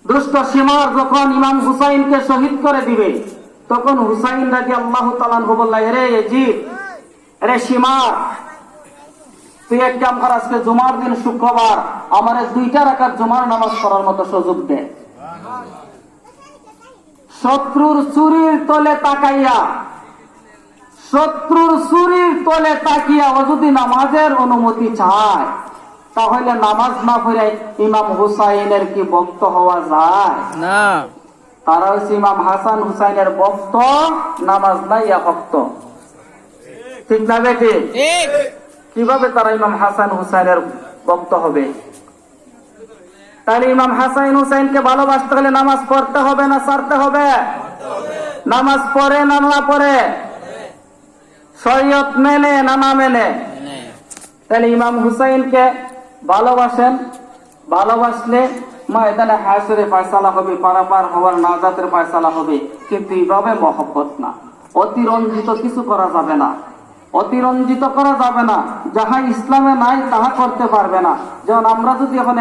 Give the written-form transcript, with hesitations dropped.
দুষ্ট সীমার যখন ইমাম হুসাইনকে শহীদ করে দিবে, তখন হুসাইন রাদিয়াল্লাহু তাআলা আনহু বললেন, রে ইয়াজিদ, রে সীমার, তুই এক কাম কর, আজকে জুমার দিন শুক্রবার, আমারে 2টা রাকাত জুমার নামাজ পড়ার মতো সুযোগ দে। শত্রুর চুরির তলে তাকাইয়া, শত্রুর চুরির তলে তাকিয়া ও যদি নামাজের অনুমতি চায়, তাহলে নামাজ না পড়ে ইমাম হুসাইনের কি ভক্ত হওয়া যায়? না। তারা হচ্ছে ইমাম হাসান হুসাইনের ভক্ত, নামাজ নাই ভক্ত। ঠিক না বেটি? কিভাবে তারা ইমাম হাসান হুসাইনের ভক্ত হবে? তাহলে ইমাম হাসান হুসাইনকে ভালোবাসতে হলে নামাজ পড়তে হবে না ছাড়তে হবে? নামাজ পড়ে না না পড়ে? শরীয়ত মেনে না না মেনে? তাহলে ইমাম হুসাইনকে ভালোবাসেন, ভালোবাসলে ময়দানে হাসরে ফয়সালা হবে, পারাপার হওয়ার নাজাতের ফয়সালা হবে। কিন্তু এইভাবে মহব্বত না, অতিরঞ্জিত কিছু করা যাবে না, অতিরঞ্জিত করা যাবে না। যাহা ইসলামে নাই তাহা করতে পারবে না। যেমন আমরা যদি এখন